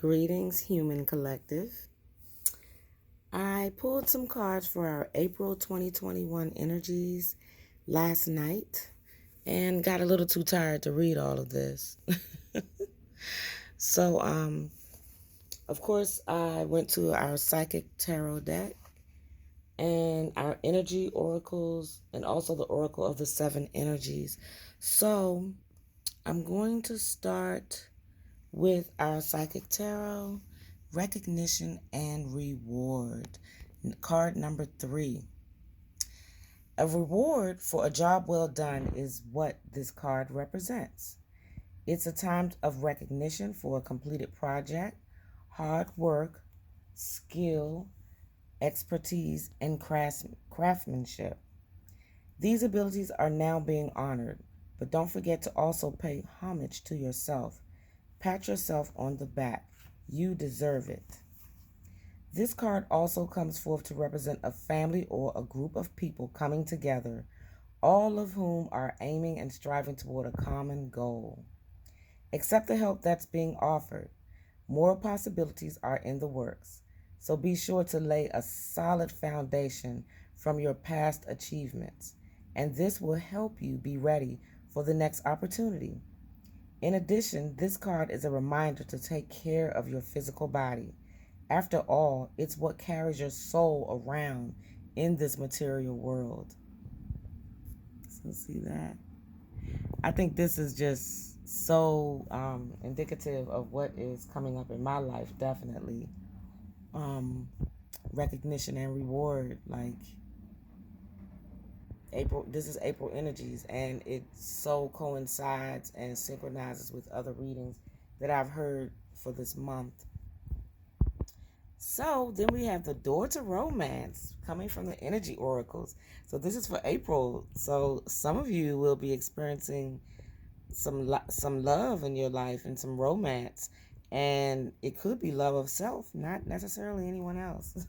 Greetings, Human Collective. I pulled some cards for our April 2021 energies last night and got a little too tired to read all of this. So, of course, I went to our Psychic Tarot deck and our energy oracles and also the Oracle of the Seven Energies. So, I'm going to start with our Psychic Tarot, Recognition and Reward. Card number 3. A reward for a job well done is what this card represents. It's a time of recognition for a completed project, hard work, skill, expertise, and craftsmanship. These abilities are now being honored, but don't forget to also pay homage to yourself. Pat yourself on the back. You deserve it. This card also comes forth to represent a family or a group of people coming together, all of whom are aiming and striving toward a common goal. Accept the help that's being offered. More possibilities are in the works, so be sure to lay a solid foundation from your past achievements, and this will help you be ready for the next opportunity. In addition, this card is a reminder to take care of your physical body. After all, it's what carries your soul around in this material world. So see that? I think this is just so indicative of what is coming up in my life, definitely. Recognition and reward, like April. This is April energies, and it so coincides and synchronizes with other readings that I've heard for this month. So then we have the door to romance coming from the energy oracles. So this is for April. So some of you will be experiencing some love in your life and some romance, and it could be love of self, not necessarily anyone else.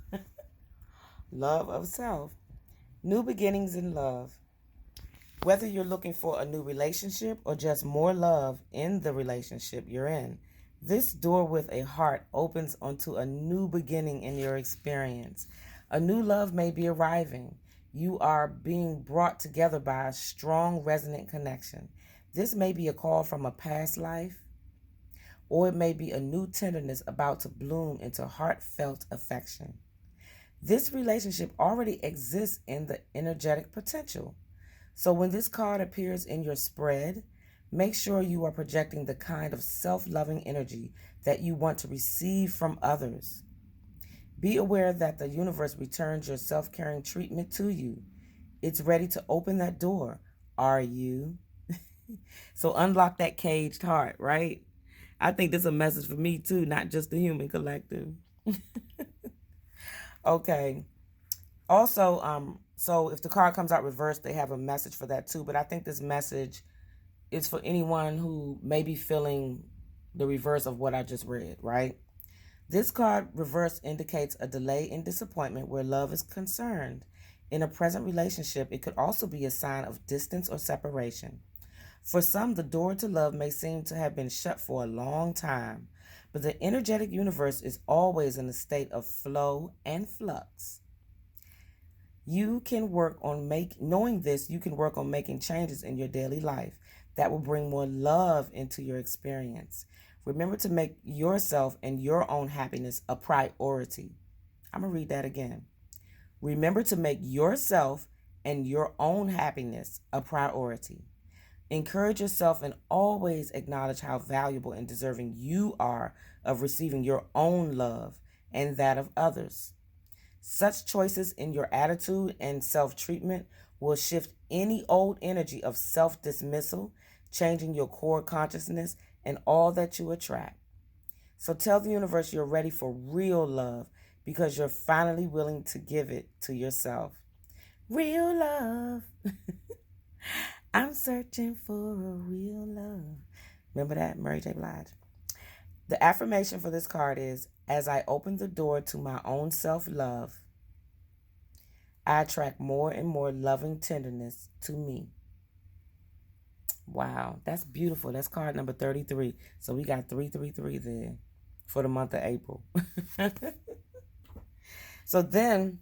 Love of self. New beginnings in love. Whether you're looking for a new relationship or just more love in the relationship you're in, this door with a heart opens onto a new beginning in your experience. A new love may be arriving. You are being brought together by a strong, resonant connection. This may be a call from a past life, or it may be a new tenderness about to bloom into heartfelt affection. This relationship already exists in the energetic potential. So when this card appears in your spread, make sure you are projecting the kind of self-loving energy that you want to receive from others. Be aware that the universe returns your self-caring treatment to you. It's ready to open that door. Are you? So unlock that caged heart, right? I think this is a message for me too, not just the Human Collective. Okay. Also, so if the card comes out reversed, they have a message for that too. But I think this message is for anyone who may be feeling the reverse of what I just read, right? This card reverse indicates a delay in disappointment where love is concerned. In a present relationship, it could also be a sign of distance or separation. For some, the door to love may seem to have been shut for a long time, but the energetic universe is always in a state of flow and flux. You can work on knowing this, you can work on making changes in your daily life that will bring more love into your experience. Remember to make yourself and your own happiness a priority. I'm going to read that again. Remember to make yourself and your own happiness a priority. Encourage yourself and always acknowledge how valuable and deserving you are of receiving your own love and that of others. Such choices in your attitude and self-treatment will shift any old energy of self-dismissal, changing your core consciousness and all that you attract. So tell the universe you're ready for real love because you're finally willing to give it to yourself. Real love. I'm searching for a real love. Remember that? Mary J. Blige. The affirmation for this card is, as I open the door to my own self-love, I attract more and more loving tenderness to me. Wow, that's beautiful. That's card number 33. So we got 333 there. for the month of April. So then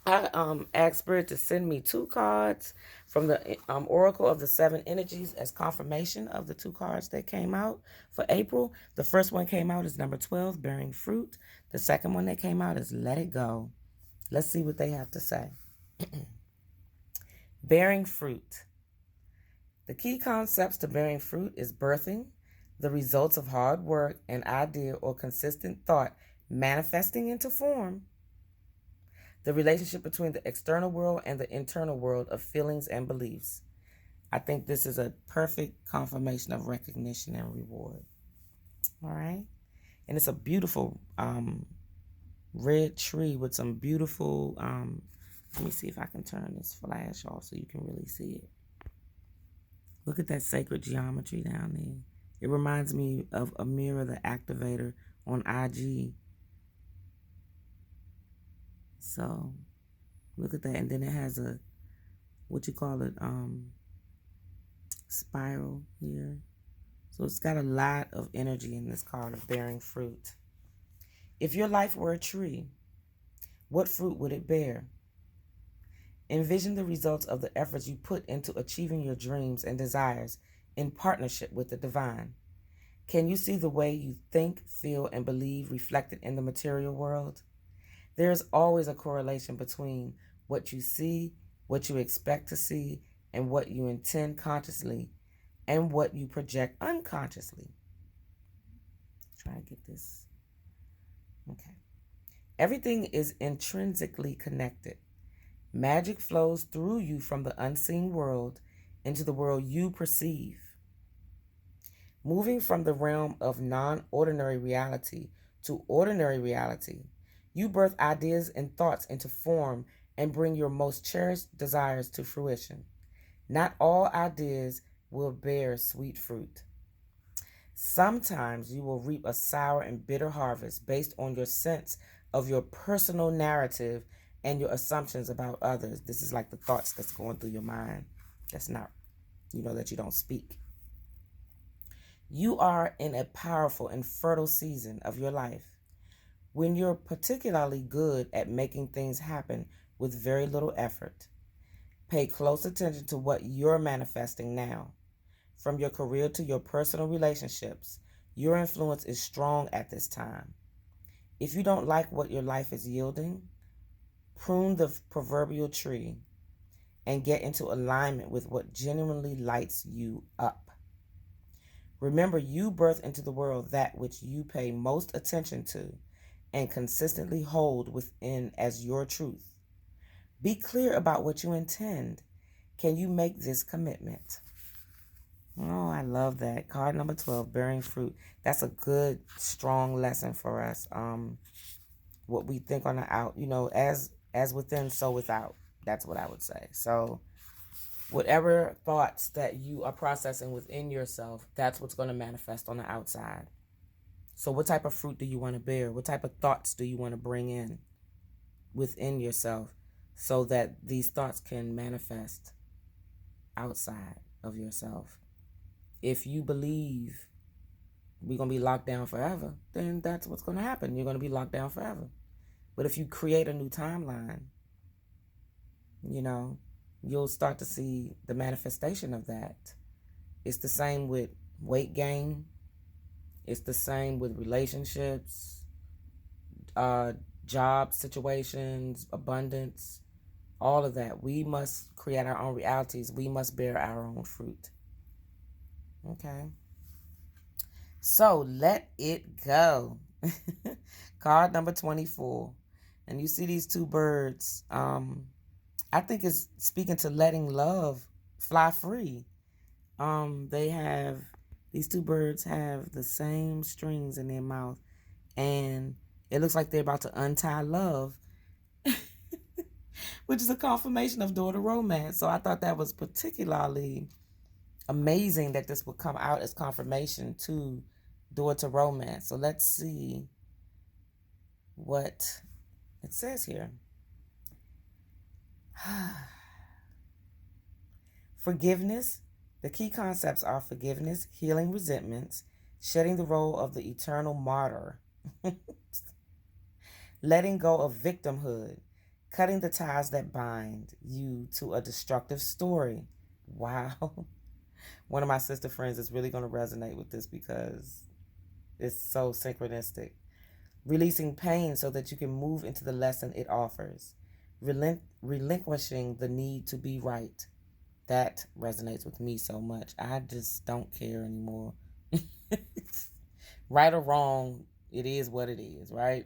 I asked Spirit to send me 2 cards from the Oracle of the 7 Energies as confirmation of the 2 cards that came out for April. The first one came out is number 12, Bearing Fruit. The second one that came out is Let It Go. Let's see what they have to say. Bearing Fruit. The key concepts to bearing fruit is birthing, the results of hard work, an idea or consistent thought manifesting into form, the relationship between the external world and the internal world of feelings and beliefs. I think this is a perfect confirmation of recognition and reward. All right? And it's a beautiful red tree with some beautiful, let me see if I can turn this flash off so you can really see it. Look at that sacred geometry down there. It reminds me of Amira, the activator on IG. So, look at that. And then it has a, what you call it, spiral here. So it's got a lot of energy in this card of bearing fruit. If your life were a tree, what fruit would it bear? Envision the results of the efforts you put into achieving your dreams and desires in partnership with the divine. Can you see the way you think, feel, and believe reflected in the material world? There is always a correlation between what you see, what you expect to see, and what you intend consciously, and what you project unconsciously. Try to get this. Okay. Everything is intrinsically connected. Magic flows through you from the unseen world into the world you perceive. Moving from the realm of non-ordinary reality to ordinary reality, you birth ideas and thoughts into form and bring your most cherished desires to fruition. Not all ideas will bear sweet fruit. Sometimes you will reap a sour and bitter harvest based on your sense of your personal narrative and your assumptions about others. This is like the thoughts that's going through your mind. That's not, that you don't speak. You are in a powerful and fertile season of your life when you're particularly good at making things happen with very little effort. Pay close attention to what you're manifesting now. From your career to your personal relationships, your influence is strong at this time. If you don't like what your life is yielding, prune the proverbial tree and get into alignment with what genuinely lights you up. Remember, you birth into the world that which you pay most attention to and consistently hold within as your truth. Be clear about what you intend. Can you make this commitment? Oh, I love that. Card number 12, bearing fruit. That's a good, strong lesson for us. What we think on the out, as within, so without. That's what I would say. So whatever thoughts that you are processing within yourself, that's what's going to manifest on the outside. So what type of fruit do you want to bear? What type of thoughts do you want to bring in within yourself so that these thoughts can manifest outside of yourself? If you believe we're going to be locked down forever, then that's what's going to happen. You're going to be locked down forever. But if you create a new timeline, you'll start to see the manifestation of that. It's the same with weight gain. It's the same with relationships, job situations, abundance, all of that. We must create our own realities. We must bear our own fruit. Okay. So let it go. Card number 24. And you see these 2 birds. I think it's speaking to letting love fly free. These 2 birds have the same strings in their mouth, and it looks like they're about to untie love, which is a confirmation of door to romance. So I thought that was particularly amazing that this would come out as confirmation to door to romance. So let's see what it says here. Forgiveness. The key concepts are forgiveness, healing resentments, shedding the role of the eternal martyr, letting go of victimhood, cutting the ties that bind you to a destructive story. Wow. One of my sister friends is really going to resonate with this because it's so synchronistic. Releasing pain so that you can move into the lesson it offers. Relinquishing the need to be right. That resonates with me so much. I just don't care anymore. Right or wrong, it is what it is, right?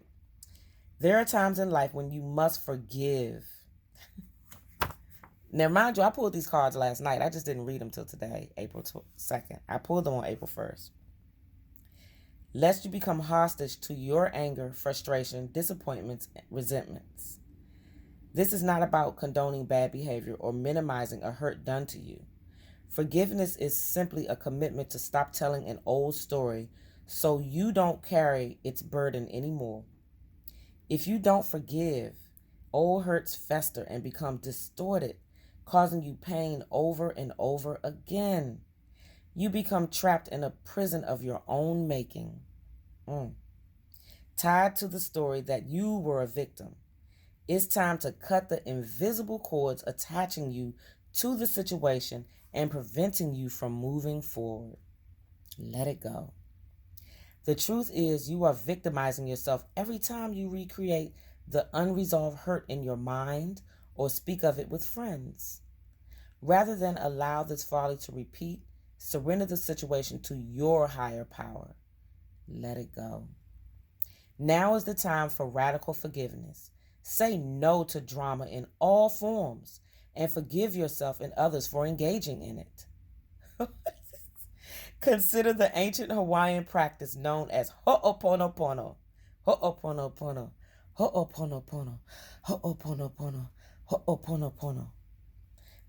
There are times in life when you must forgive. Now, mind you, I pulled these cards last night. I just didn't read them till today, April 2nd. I pulled them on April 1st. Lest you become hostage to your anger, frustration, disappointments, resentments. This is not about condoning bad behavior or minimizing a hurt done to you. Forgiveness is simply a commitment to stop telling an old story so you don't carry its burden anymore. If you don't forgive, old hurts fester and become distorted, causing you pain over and over again. You become trapped in a prison of your own making, tied to the story that you were a victim. It's time to cut the invisible cords attaching you to the situation and preventing you from moving forward. Let it go. The truth is, you are victimizing yourself every time you recreate the unresolved hurt in your mind or speak of it with friends. Rather than allow this folly to repeat, surrender the situation to your higher power. Let it go. Now is the time for radical forgiveness. Say no to drama in all forms and forgive yourself and others for engaging in it. Consider the ancient Hawaiian practice known as ho'oponopono. Ho'oponopono. Ho'oponopono. Ho'oponopono. Ho'oponopono.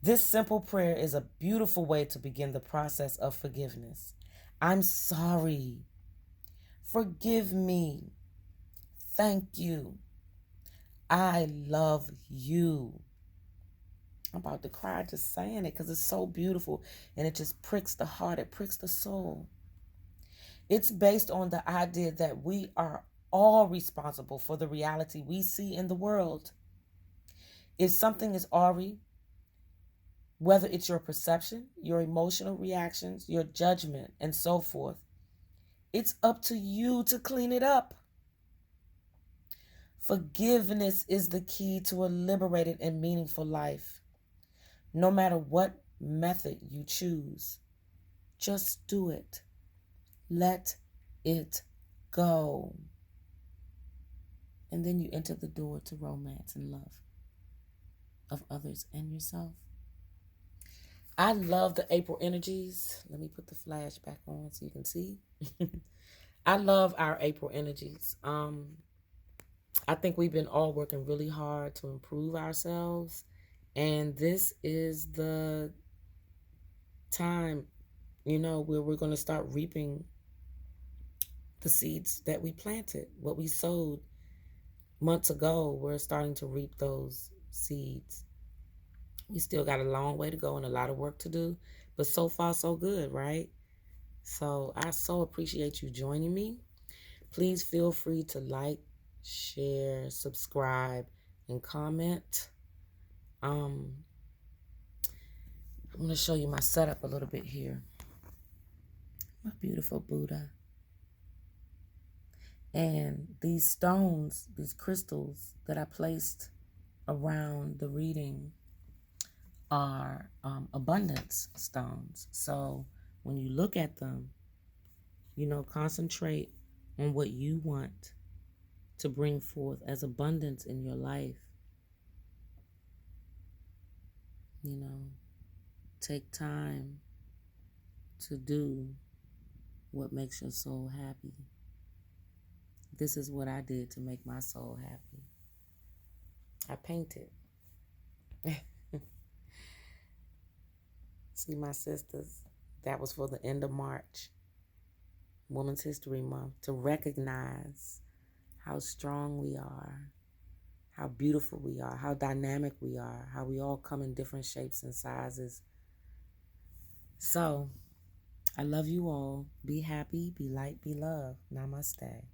This simple prayer is a beautiful way to begin the process of forgiveness. I'm sorry. Forgive me. Thank you. I love you. I'm about to cry just saying it because it's so beautiful and it just pricks the heart, it pricks the soul. It's based on the idea that we are all responsible for the reality we see in the world. If something is awry, whether it's your perception, your emotional reactions, your judgment, and so forth, it's up to you to clean it up. Forgiveness is the key to a liberated and meaningful life. No matter what method you choose, just do it. Let it go. And then you enter the door to romance and love of others and yourself. I love the April energies. Let me put the flash back on so you can see. I love our April energies. I think we've been all working really hard to improve ourselves. And this is the time, where we're going to start reaping the seeds that we planted. What we sowed months ago, we're starting to reap those seeds. We still got a long way to go and a lot of work to do, but so far so good, right? So I so appreciate you joining me. Please feel free to like, share, subscribe, and comment. I'm going to show you my setup a little bit here. My beautiful Buddha. And these stones, these crystals that I placed around the reading are abundance stones. So when you look at them, concentrate on what you want to bring forth as abundance in your life. Take time to do what makes your soul happy. This is what I did to make my soul happy. I painted. See, my sisters, that was for the end of March, Women's History Month, to recognize how strong we are, how beautiful we are, how dynamic we are, how we all come in different shapes and sizes. So I love you all. Be happy, be light, be love. Namaste.